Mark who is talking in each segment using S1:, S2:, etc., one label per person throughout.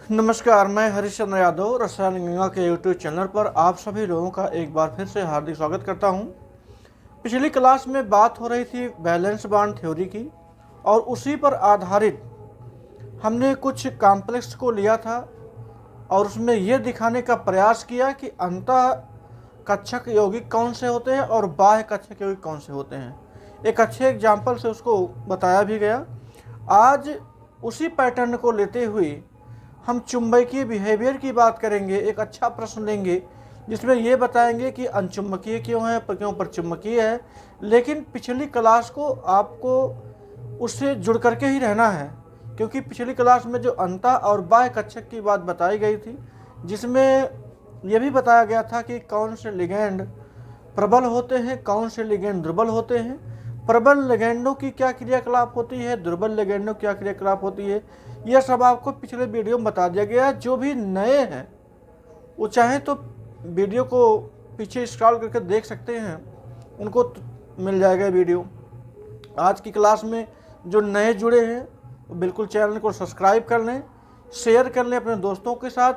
S1: नमस्कार, मैं हरिश्चंद्र यादव रसायन गंगा के यूट्यूब चैनल पर आप सभी लोगों का एक बार फिर से हार्दिक स्वागत करता हूं। पिछली क्लास में बात हो रही थी बैलेंस बॉन्ड थ्योरी की और उसी पर आधारित हमने कुछ कॉम्प्लेक्स को लिया था और उसमें यह दिखाने का प्रयास किया कि अंतः कक्षक यौगिक कौन से होते हैं और बाह्य कक्षक यौगिक कौन से होते हैं। एक अच्छे एग्जाम्पल से उसको बताया भी गया। आज उसी पैटर्न को लेते हुए हम चुंबकीय बिहेवियर की बात करेंगे। एक अच्छा प्रश्न लेंगे जिसमें ये बताएंगे कि अनचुंबकीय क्यों है, क्यों परचुंबकीय है। लेकिन पिछली क्लास को आपको उससे जुड़ करके ही रहना है, क्योंकि पिछली क्लास में जो अंतः और बाह्य कक्षक की बात बताई गई थी, जिसमें यह भी बताया गया था कि कौन से लिगैंड प्रबल होते हैं, कौन से लिगैंड दुर्बल होते हैं, प्रबल लिगैंडों की क्या क्रियाकलाप होती है, दुर्बल लिगैंडों की क्या क्रियाकलाप होती है। यह सब आपको पिछले वीडियो में बता दिया गया है। जो भी नए हैं वो चाहे तो वीडियो को पीछे स्क्रॉल करके देख सकते हैं, उनको मिल जाएगा वीडियो। आज की क्लास में जो नए जुड़े हैं वो बिल्कुल चैनल को सब्सक्राइब कर लें, शेयर कर लें अपने दोस्तों के साथ।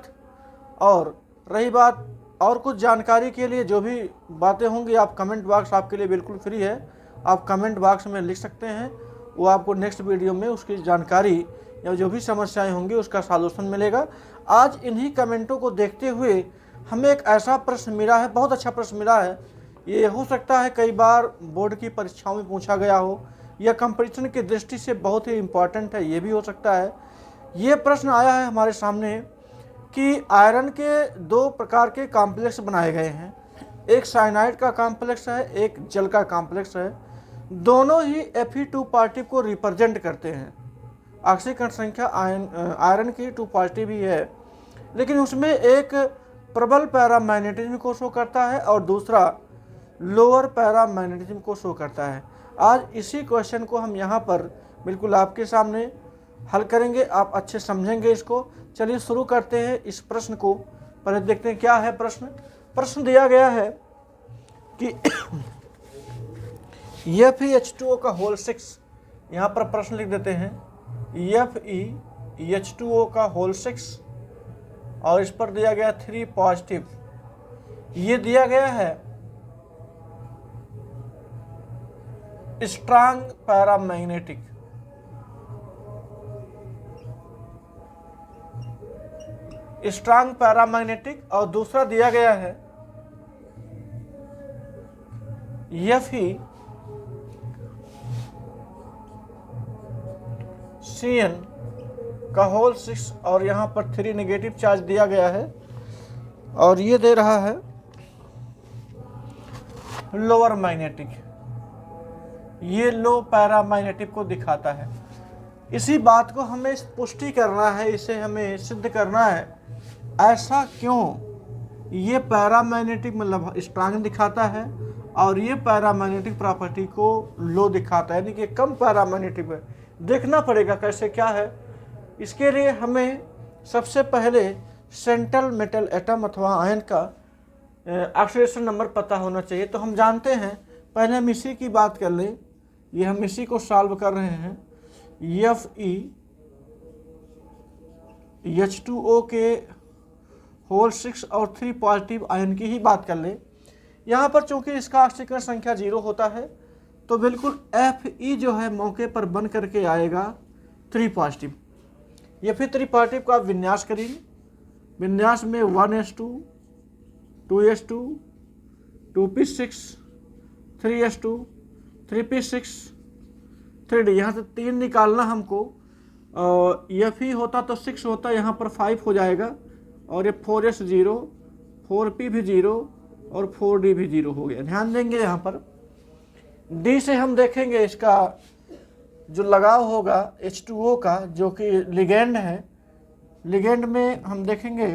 S1: और रही बात और कुछ जानकारी के लिए, जो भी बातें होंगी आप कमेंट बॉक्स आपके लिए बिल्कुल फ्री है, आप कमेंट बॉक्स में लिख सकते हैं। वो आपको नेक्स्ट वीडियो में उसकी जानकारी या जो भी समस्याएं होंगी उसका सॉल्यूशन मिलेगा। आज इन्हीं कमेंटों को देखते हुए हमें एक ऐसा प्रश्न मिला है, बहुत अच्छा प्रश्न मिला है। ये हो सकता है कई बार बोर्ड की परीक्षाओं में पूछा गया हो, या कंपटीशन की दृष्टि से बहुत ही इम्पॉर्टेंट है, ये भी हो सकता है। ये प्रश्न आया है हमारे सामने कि आयरन के दो प्रकार के कॉम्प्लेक्स बनाए गए हैं। एक साइनाइड का कॉम्प्लेक्स है, एक जल का कॉम्प्लेक्स है। दोनों ही Fe2 पॉजिटिव को रिप्रेजेंट करते हैं। ऑक्सीकरण संख्या आयरन की 2 पॉजिटिव ही है, लेकिन उसमें एक प्रबल पैरामैग्नेटिज्म को शो करता है और दूसरा लोअर पैरामैग्नेटिज्म को शो करता है। आज इसी क्वेश्चन को हम यहाँ पर बिल्कुल आपके सामने हल करेंगे, आप अच्छे समझेंगे इसको। चलिए शुरू करते हैं इस प्रश्न को। पहले देखते हैं क्या है प्रश्न। प्रश्न दिया गया है कि FeH2O का होल 6, यहाँ पर प्रश्न लिख देते हैं FeH2O का होल 6 और इस पर दिया गया 3 पॉजिटिव। ये दिया गया है स्ट्रांग पैरामैग्नेटिक। स्ट्रांग पैरामैग्नेटिक और दूसरा दिया गया है FeCN का होल 6 और यहाँ पर 3 नेगेटिव चार्ज दिया गया है और ये दे रहा है लोअर मैग्नेटिक। ये लो पैरामैग्नेटिक को दिखाता है। इसी बात को हमें पुष्टि करना है, इसे हमें सिद्ध करना है। ऐसा क्यों ये पैरामैग्नेटिक मतलब स्ट्रांग दिखाता है और ये पैरामैग्नेटिक प्रॉपर्टी को लो दिखाता है, यानी कि कम पैरामैग्नेटिक है। देखना पड़ेगा कैसे क्या है। इसके लिए हमें सबसे पहले सेंट्रल मेटल एटम अथवा आयन का ऑक्सीडेशन नंबर पता होना चाहिए। तो हम जानते हैं, पहले हम इसी की बात कर लें। ये हम इसी को सॉल्व कर रहे हैं। FeH2O के होल 6 और 3 पॉजिटिव आयन की ही बात कर लें। यहाँ पर चूंकि इसका ऑक्सीकरण संख्या 0 होता है तो बिल्कुल Fe जो है मौके पर बन करके आएगा 3 पॉजिटिव। ये फिर 3 पॉजिटिव का आप विन्यास करेंगे। विन्यास में 1s2, 2s2, 2p6, 3s2, 3p6, 3d। यहाँ से 3 निकालना हमको। Fe होता तो 6 होता, यहाँ पर 5 हो जाएगा और ये 4s 0, 4p भी 0 और 4d भी 0 हो गया। ध्यान देंगे यहाँ पर D से हम देखेंगे इसका जो लगाव होगा H2O का, जो कि लिगेंड है। लिगेंड में हम देखेंगे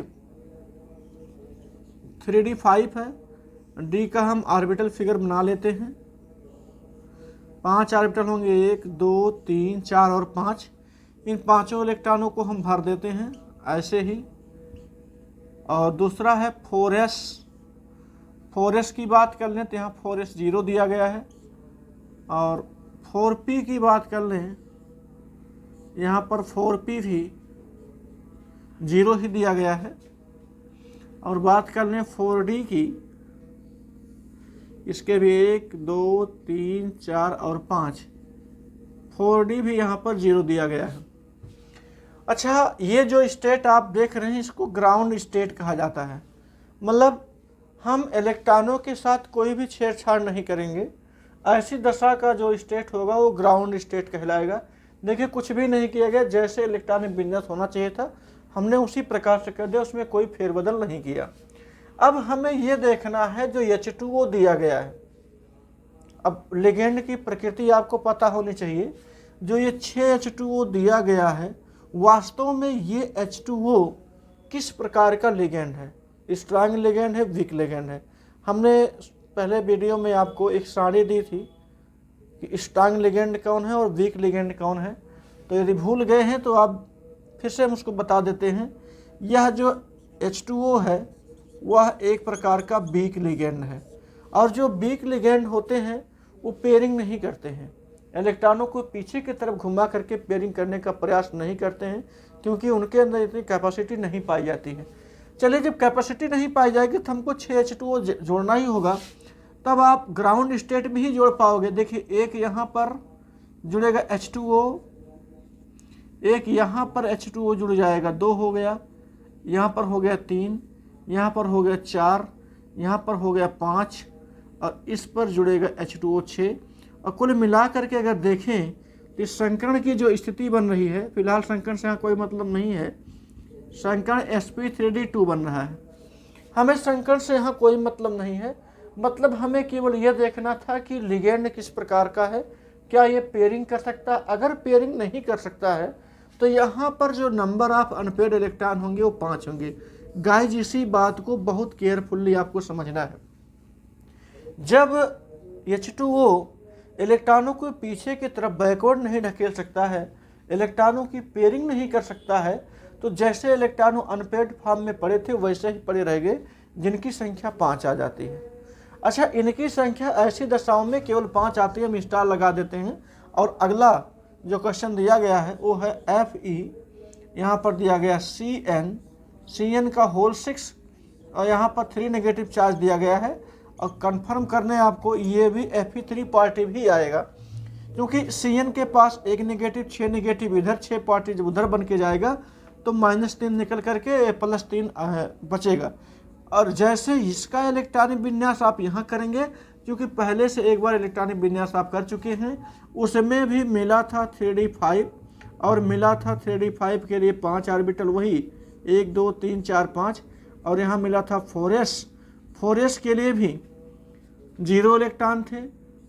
S1: 3d5 है। D का हम ऑर्बिटल फिगर बना लेते हैं। 5 ऑर्बिटल होंगे, 1 2 3 4 और 5। इन पांचों इलेक्ट्रॉनों को हम भर देते हैं ऐसे ही। और दूसरा है 4s। 4s की बात कर लें तो यहाँ 4s 0 दिया गया है। और 4p की बात कर लें, यहाँ पर 4p भी जीरो ही दिया गया है। और बात कर लें 4D की, इसके भी 1 2 3 4 और 5, 4D भी यहाँ पर जीरो दिया गया है। अच्छा, ये जो स्टेट आप देख रहे हैं इसको ग्राउंड स्टेट कहा जाता है। मतलब हम इलेक्ट्रॉनों के साथ कोई भी छेड़छाड़ नहीं करेंगे, ऐसी दशा का जो स्टेट होगा वो ग्राउंड स्टेट कहलाएगा। देखिए, कुछ भी नहीं किया गया, जैसे इलेक्ट्रॉनिक विन्यास होना चाहिए था हमने उसी प्रकार से कर दिया, उसमें कोई फेरबदल नहीं किया। अब हमें ये देखना है जो H2O दिया गया है। अब लिगेंड की प्रकृति आपको पता होनी चाहिए। जो ये 6H2O दिया गया है, वास्तव में ये H2O किस प्रकार का लिगेंड है? स्ट्रांग लिगेंड है, वीक लिगेंड है? हमने पहले वीडियो में आपको एक सारणी दी थी कि स्ट्रांग लिगेंड कौन है और वीक लिगेंड कौन है। तो यदि भूल गए हैं तो आप फिर से हम उसको बता देते हैं। यह जो H2O है वह एक प्रकार का वीक लिगेंड है, और जो वीक लिगेंड होते हैं वो पेयरिंग नहीं करते हैं, इलेक्ट्रॉनों को पीछे की तरफ घुमा करके पेयरिंग करने का प्रयास नहीं करते हैं, क्योंकि उनके अंदर इतनी कैपेसिटी नहीं पाई जाती है। चलिए, जब कैपेसिटी नहीं पाई जाएगी तो हमको 6H2O जोड़ना ही होगा, तब आप ग्राउंड स्टेट में ही जोड़ पाओगे। देखिए, एक यहाँ पर जुड़ेगा H2O, एक यहाँ पर H2O जुड़ जाएगा, 2 हो गया, यहाँ पर हो गया 3, यहाँ पर हो गया 4, यहाँ पर हो गया 5, और इस पर जुड़ेगा H2O 6। और कुल मिला करके अगर देखें तो इस संकरण की जो स्थिति बन रही है, फिलहाल संकरण से यहाँ कोई मतलब नहीं है, संकरण sp3d2 बन रहा है। हमें संकरण से यहाँ कोई मतलब नहीं है, मतलब हमें केवल यह देखना था कि लिगेंड किस प्रकार का है, क्या ये पेयरिंग कर सकता है। अगर पेयरिंग नहीं कर सकता है तो यहाँ पर जो नंबर ऑफ अनपेयर्ड इलेक्ट्रॉन होंगे वो 5 होंगे। गाइज, इसी बात को बहुत केयरफुल्ली आपको समझना है। जब H2O इलेक्ट्रॉनों को पीछे की तरफ बैकवर्ड नहीं ढकेल सकता है, इलेक्ट्रॉनों की पेयरिंग नहीं कर सकता है, तो जैसे इलेक्ट्रॉनों अनपेयर्ड फॉर्म में पड़े थे वैसे ही पड़े रह गए, जिनकी संख्या 5 आ जाती है। अच्छा, इनकी संख्या ऐसी दशाओं में केवल 5 आती है, हम स्टार लगा देते हैं। और अगला जो क्वेश्चन दिया गया है वो है Fe, यहाँ पर दिया गया CN का होल 6, और यहाँ पर 3 नेगेटिव चार्ज दिया गया है। और कंफर्म करने आपको ये भी Fe3 पॉजिटिव ही आएगा, क्योंकि Cn के पास 1 नेगेटिव, 6 नेगेटिव इधर, 6 पॉजिटिव उधर बन के जाएगा, तो -3 निकल करके +3 बचेगा। और जैसे इसका इलेक्ट्रॉनिक विन्यास आप यहाँ करेंगे, क्योंकि पहले से एक बार इलेक्ट्रॉनिक विन्यास आप कर चुके हैं, उसमें भी मिला था 3d5 और मिला था 3d5 के लिए 5 ऑर्बिटल, वही 1 2 3 4 5, और यहाँ मिला था 4s के लिए भी 0 इलेक्ट्रॉन थे,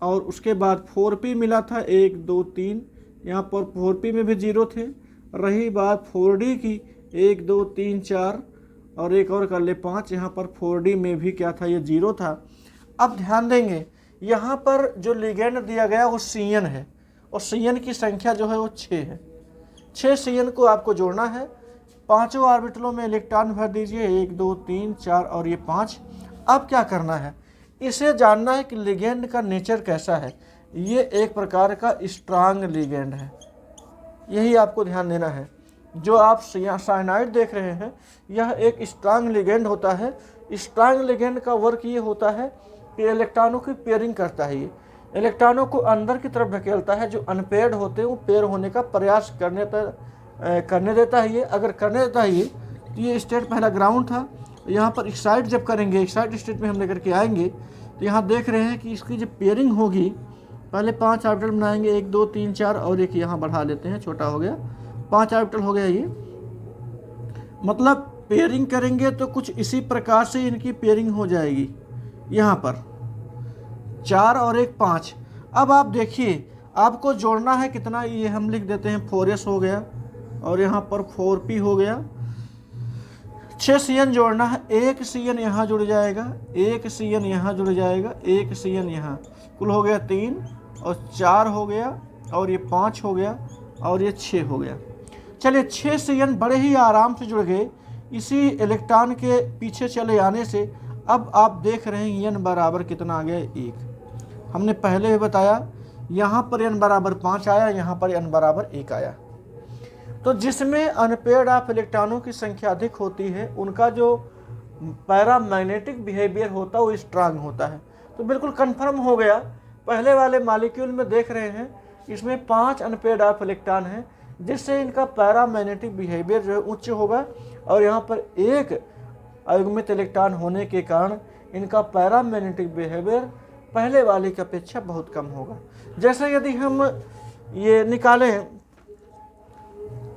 S1: और उसके बाद 4p मिला था 1 2 3, यहाँ पर 4p में भी 0 थे। रही बात 4d की, 1 2 3 4 और एक और कर ले 5, यहाँ पर 4d में भी क्या था, ये 0 था। अब ध्यान देंगे, यहाँ पर जो लिगेंड दिया गया वो Cn है, और Cn की संख्या जो है वो 6 है। 6 Cn को आपको जोड़ना है, पांचों ऑर्बिटलों में इलेक्ट्रॉन भर दीजिए, 1 2 3 4 और ये 5। अब क्या करना है, इसे जानना है कि लिगेंड का नेचर कैसा है। ये एक प्रकार का स्ट्रांग लिगेंड है, यही आपको ध्यान देना है। जो आप साइनाइड देख रहे हैं यह एक स्ट्रांग लिगेंड होता है। स्ट्रांग लिगेंड का वर्क ये होता है कि इलेक्ट्रॉनों की पेयरिंग करता है, ये इलेक्ट्रॉनों को अंदर की तरफ ढकेलता है, जो अनपेयर्ड होते हैं वो पेयर होने का प्रयास करने देता है। ये अगर करने देता है तो ये स्टेट पहला ग्राउंड था। यहाँ पर एक्साइट जब करेंगे, एक्साइट स्टेट में हम लेकर के आएंगे, तो यहाँ देख रहे हैं कि इसकी जब पेयरिंग होगी, पहले 5 ऑर्बिटल बनाएंगे, 1 2 3 4 और एक यहाँ बढ़ा लेते हैं, छोटा हो गया, 5 ऑर्बिटल हो गया। ये मतलब पेयरिंग करेंगे तो कुछ इसी प्रकार से इनकी पेयरिंग हो जाएगी। यहाँ पर 4 और 1 5। अब आप देखिए, आपको जोड़ना है कितना, ये हम लिख देते हैं 4s हो गया, और यहाँ पर 4p हो गया। 6 Cn जोड़ना है, 1 Cn यहाँ जुड़ जाएगा, 1 Cn यहाँ जुड़ जाएगा, 1 Cn यहाँ, कुल हो गया 3 और 4 हो गया, और ये 5 हो गया, और ये 6 हो गया। चलिए, 6 Cn बड़े ही आराम से जुड़ गए इसी इलेक्ट्रॉन के पीछे चले आने से। अब आप देख रहे हैं n बराबर कितना आ गया, 1। हमने पहले भी बताया, यहाँ पर n बराबर 5 आया, यहाँ पर n बराबर 1 आया। तो जिसमें अनपेयर्ड ऑफ इलेक्ट्रॉनों की संख्या अधिक होती है उनका जो पैरामैग्नेटिक बिहेवियर होता है वो स्ट्रांग होता है। तो बिल्कुल कंफर्म हो गया। पहले वाले मॉलिक्यूल में देख रहे हैं इसमें 5 अनपेयर्ड ऑफ इलेक्ट्रॉन हैं, जिससे इनका पैरामैग्नेटिक बिहेवियर जो है उच्च होगा, और यहाँ पर एक अयुग्मित इलेक्ट्रॉन होने के कारण इनका पैरामैग्नेटिक बिहेवियर पहले वाले की अपेक्षा बहुत कम होगा। जैसे यदि हम ये निकालें,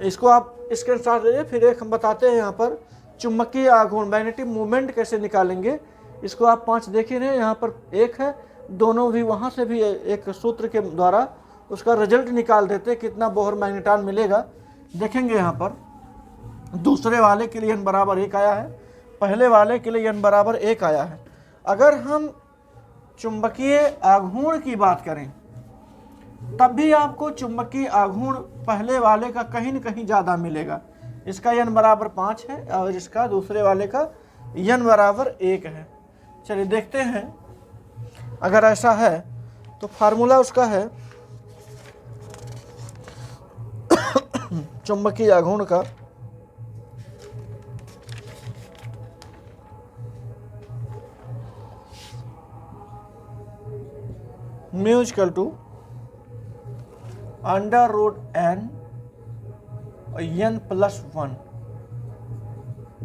S1: इसको आप स्क्रीनशॉट लीजिए, फिर एक हम बताते हैं यहाँ पर चुंबकीय आघूर्ण मैग्नेटिक मूवमेंट कैसे निकालेंगे। इसको आप 5 देख ही रहे हैं, यहाँ पर एक है, दोनों भी वहाँ से भी एक सूत्र के द्वारा उसका रिजल्ट निकाल देते हैं कितना बोहर मैग्नेट्रॉन मिलेगा। देखेंगे यहाँ पर दूसरे वाले के लिए n बराबर 1 आया है, पहले वाले के लिए n बराबर 1 आया है। अगर हम चुंबकीय आघूर्ण की बात करें तब भी आपको चुंबकीय आघूर्ण पहले वाले का कहीं न कहीं ज़्यादा मिलेगा। इसका n बराबर 5 है और इसका दूसरे वाले का n बराबर 1 है। चलिए देखते हैं, अगर ऐसा है तो फार्मूला उसका है चुंबकीय आघूर्ण का mu equal to √n n+1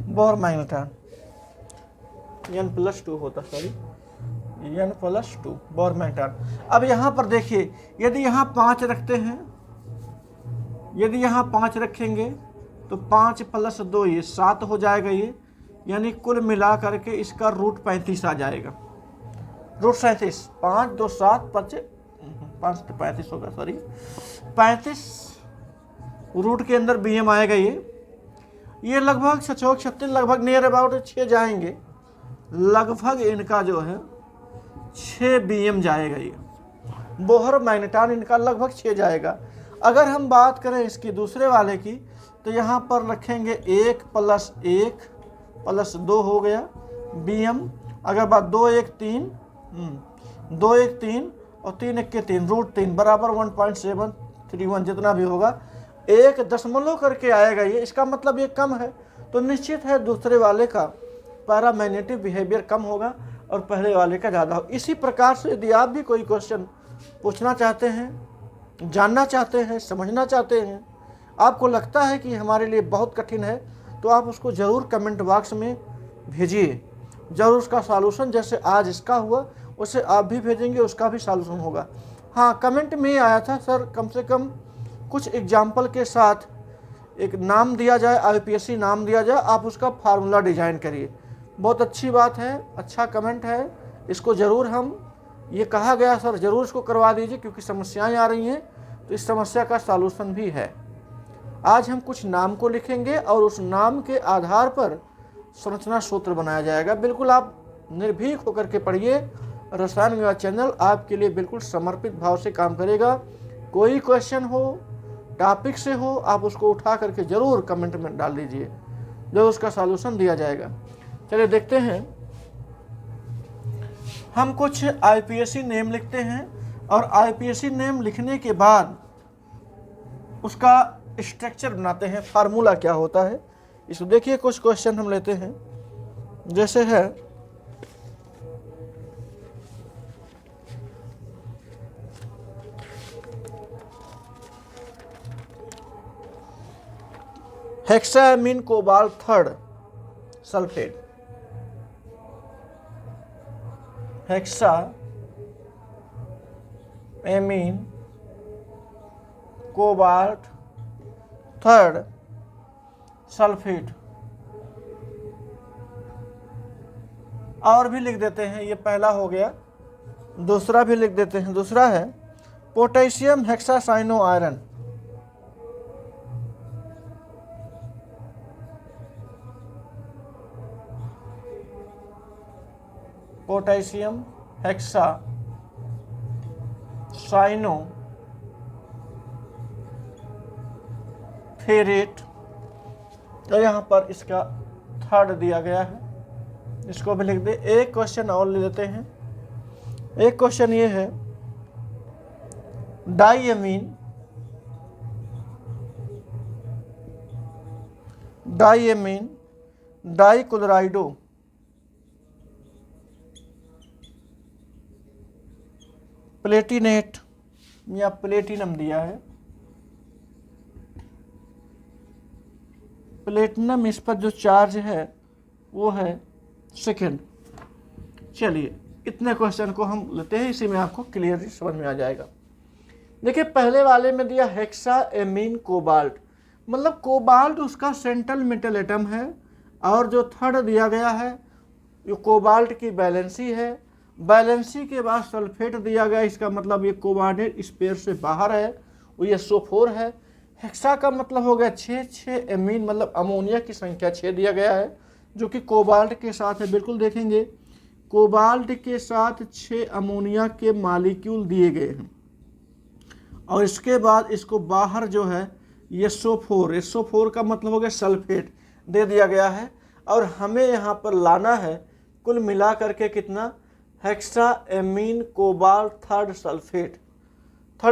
S1: Bohr magnetron, n+2 होता, सॉरी n+2 बोहर मैग्नेट्रॉन। अब यहाँ पर देखिए, यदि यहाँ 5 रखते हैं, यदि यहाँ 5 रखेंगे तो 5 + 2 ये 7 हो जाएगा ये, यानी कुल मिला करके इसका √35 आ जाएगा। √37, 5 2 7 5 तो 35 होगा, सॉरी 35 रूट के अंदर BM आएगा ये लगभग 36 लगभग नियर अबाउट 6 जाएंगे, लगभग इनका जो है 6 BM जाएगा। ये बोहर मैग्नेट्रॉन इनका लगभग 6 जाएगा। अगर हम बात करें इसकी दूसरे वाले की तो यहाँ पर रखेंगे 1 + 1 + 2 हो गया BM। अगर बात 2 1 3 2 1 3 और 3 1 3 √3 बराबर 1.731 जितना भी होगा, 1 दशमलव करके आएगा ये। इसका मतलब ये कम है, तो निश्चित है दूसरे वाले का पैरामैग्नेटिक बिहेवियर कम होगा और पहले वाले का ज़्यादा होगा। इसी प्रकार से यदि आप भी कोई क्वेश्चन पूछना चाहते हैं, जानना चाहते हैं, समझना चाहते हैं, आपको लगता है कि हमारे लिए बहुत कठिन है, तो आप उसको ज़रूर कमेंट बॉक्स में भेजिए। ज़रूर उसका सॉल्यूशन जैसे आज इसका हुआ उसे आप भी भेजेंगे, उसका भी सॉल्यूशन होगा। हाँ, कमेंट में आया था सर कम से कम कुछ एग्जाम्पल के साथ एक नाम दिया जाए, IPSC नाम दिया जाए, आप उसका फार्मूला डिजाइन करिए। बहुत अच्छी बात है, अच्छा कमेंट है, इसको ज़रूर हम ये कहा गया सर ज़रूर इसको करवा दीजिए, क्योंकि समस्याएं आ रही हैं तो इस समस्या का सॉल्यूशन भी है। आज हम कुछ नाम को लिखेंगे और उस नाम के आधार पर संरचना सूत्र बनाया जाएगा। बिल्कुल आप निर्भीक होकर के पढ़िए, रसायन विज्ञान चैनल आपके लिए बिल्कुल समर्पित भाव से काम करेगा। कोई क्वेश्चन हो, टॉपिक से हो, आप उसको उठा करके ज़रूर कमेंट में डाल दीजिए, जो उसका सॉल्यूशन दिया जाएगा। चलिए देखते हैं, हम कुछ IPSC नेम लिखते हैं और IPSC नेम लिखने के बाद उसका स्ट्रक्चर बनाते हैं, फार्मूला क्या होता है। इसको देखिए, कुछ क्वेश्चन हम लेते हैं, जैसे है hexamine cobalt 3 sulphate, hexamine cobalt 3 sulphate. और भी लिख देते हैं, ये पहला हो गया, दूसरा भी लिख देते हैं। दूसरा है potassium hexacyano iron, potassium hexacyano ferrate. तो यहाँ पर इसका 3rd दिया गया है, इसको भी लिख दे। एक क्वेश्चन और ले लेते हैं। एक क्वेश्चन ये है डाइअमीन डाईएमीन डाईक्लोराइडो प्लेटिनेट या प्लेटिनम दिया है। प्लेटिनम, इस पर जो चार्ज है वो है सेकेंड। चलिए इतने क्वेश्चन को हम लेते हैं, इसी में आपको क्लियरली समझ में आ जाएगा। देखिए पहले वाले में दिया हेक्साएमीन कोबाल्ट, मतलब कोबाल्ट उसका सेंट्रल मेटल एटम है, और जो थर्ड दिया गया है ये कोबाल्ट की वैलेंसी है। वैलेंसी के बाद सल्फेट दिया गया, इसका मतलब ये कोऑर्डिनेट स्पेयर से बाहर है, वो ये SO4 है। हेक्सा का मतलब हो गया 6 एमीन, मतलब अमोनिया की संख्या 6 दिया गया है, जो कि कोबाल्ट के साथ है। बिल्कुल देखेंगे कोबाल्ट के साथ 6 अमोनिया के मालिक्यूल दिए गए हैं, और इसके बाद इसको बाहर जो है ये SO4 का मतलब हो गया सल्फेट दे दिया गया है। और हमें यहाँ पर लाना है कुल मिला करके कितना, हेक्साएमीन कोबाल्ट थर्ड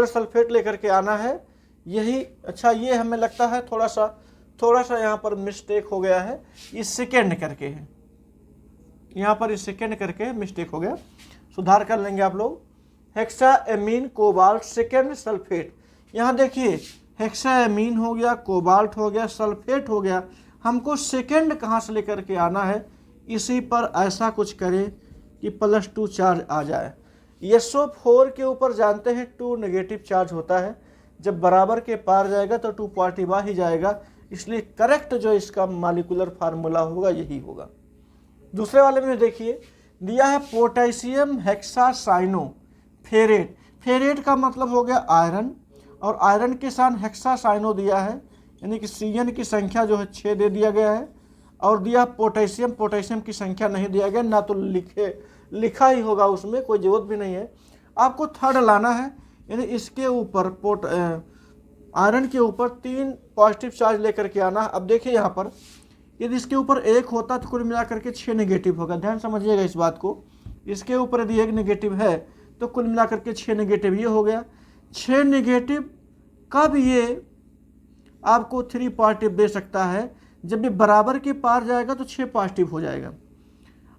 S1: सल्फेट लेकर के आना है यही। अच्छा ये हमें लगता है थोड़ा सा यहाँ पर मिस्टेक हो गया है, ये सेकेंड करके है, यहाँ पर इस सेकेंड करके मिस्टेक हो गया, सुधार कर लेंगे आप लोग। हेक्साएमीन कोबाल्ट सेकेंड सल्फेट, यहाँ देखिए हेक्साएमीन हो गया, कोबाल्ट हो गया, सल्फेट हो गया, हमको सेकेंड कहाँ से लेकर के आना है, इसी पर ऐसा कुछ करें कि +2 चार्ज आ जाए। SO4 के ऊपर जानते हैं 2 नेगेटिव चार्ज होता है, जब बराबर के पार जाएगा तो 2 पॉजिटिव आ ही जाएगा, इसलिए करेक्ट जो इसका मॉलिक्यूलर फार्मूला होगा यही होगा। दूसरे वाले में देखिए दिया है पोटेशियम हेक्सासाइनोफेरेट, फेरेट का मतलब हो गया आयरन, और आयरन के साथ हेक्सासाइनो दिया है, यानी कि CN की संख्या जो है 6 दे दिया गया है, और दिया पोटेशियम की संख्या नहीं दिया गया, ना तो लिखा ही होगा उसमें, कोई ज़रूरत भी नहीं है। आपको थर्ड लाना है, यानी इसके ऊपर आयरन के ऊपर 3 पॉजिटिव चार्ज लेकर के आना। अब देखिए यहाँ पर यदि इसके ऊपर 1 होता तो कुल मिला करके 6 नेगेटिव होगा, ध्यान समझिएगा इस बात को। इसके ऊपर यदि 1 नेगेटिव है तो कुल मिला करके 6 नेगेटिव, ये हो गया 6 नेगेटिव। कब ये आपको 3 पॉजिटिव दे सकता है, जब भी बराबर के पार जाएगा तो 6 पॉजिटिव हो जाएगा।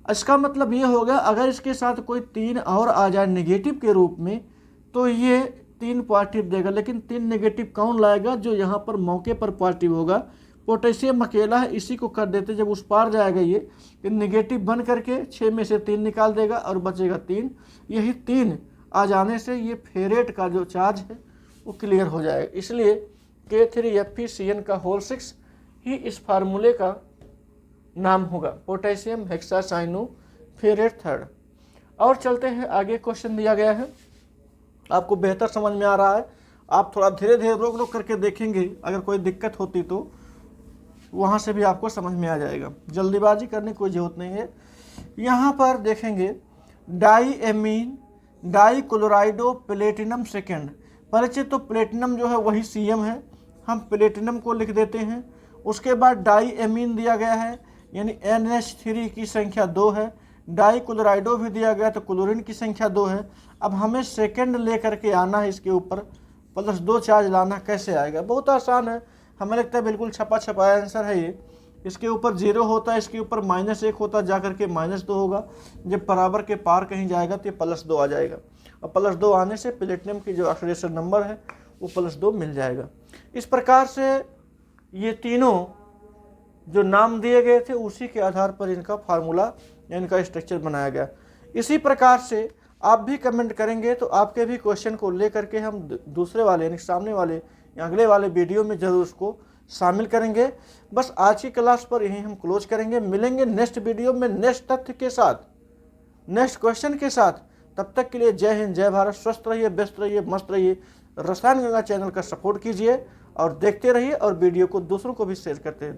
S1: इसका मतलब ये होगा अगर इसके साथ कोई 3 और आ जाए नेगेटिव के रूप में तो ये 3 पॉजिटिव देगा, लेकिन 3 नेगेटिव कौन लाएगा, जो यहाँ पर मौके पर पॉजिटिव होगा। पोटेशियम अकेला है, इसी को कर देते, जब उस पार जाएगा ये नेगेटिव बन करके 6 में से 3 निकाल देगा और बचेगा 3। यही 3 आ जाने से ये फेरेट का जो चार्ज है वो क्लियर हो जाएगा, इसलिए K3FeCN का होल 6 ही इस फार्मूले का नाम होगा, पोटेशियम हेक्सासाइनोफेरेट थर्ड। और चलते हैं आगे, क्वेश्चन दिया गया है, आपको बेहतर समझ में आ रहा है, आप थोड़ा धीरे धीरे रोक करके देखेंगे, अगर कोई दिक्कत होती तो वहाँ से भी आपको समझ में आ जाएगा, जल्दीबाजी करने की कोई ज़रूरत नहीं है। यहाँ पर देखेंगे डाईएमीन डाईक्लोराइडो प्लेटिनम सेकेंड, परिचित तो प्लेटिनम जो है वही CM है, हम प्लेटिनम को लिख देते हैं। उसके बाद डाईएमीन दिया गया है, यानी NH3 की संख्या 2 है, डाईक्लोराइडो भी दिया गया तो क्लोरीन की संख्या 2 है। अब हमें सेकेंड लेकर के आना है, इसके ऊपर +2 चार्ज लाना, कैसे आएगा, बहुत आसान है, हमें लगता है बिल्कुल छपा छपाया आंसर है ये। इसके ऊपर 0 होता है, इसके ऊपर -1 होता है, जा करके -2 होगा, जब बराबर के पार कहीं जाएगा तो ये +2 आ जाएगा, और +2 आने से प्लेटिनम की जो ऑक्सीडेशन नंबर है वो +2 मिल जाएगा। इस प्रकार से ये तीनों जो नाम दिए गए थे उसी के आधार पर इनका फार्मूला या इनका स्ट्रक्चर बनाया गया। इसी प्रकार से आप भी कमेंट करेंगे तो आपके भी क्वेश्चन को लेकर के हम दूसरे वाले यानी सामने वाले या अगले वाले वीडियो में ज़रूर उसको शामिल करेंगे। बस आज की क्लास पर यहीं हम क्लोज करेंगे, मिलेंगे नेक्स्ट वीडियो में नेक्स्ट तथ्य के साथ, नेक्स्ट क्वेश्चन के साथ। तब तक के लिए जय हिंद, जय भारत, स्वस्थ रहिए, व्यस्त रहिए, मस्त रहिए। रसायन गंगा चैनल का सपोर्ट कीजिए और देखते रहिए, और वीडियो को दूसरों को भी शेयर करते रहिए।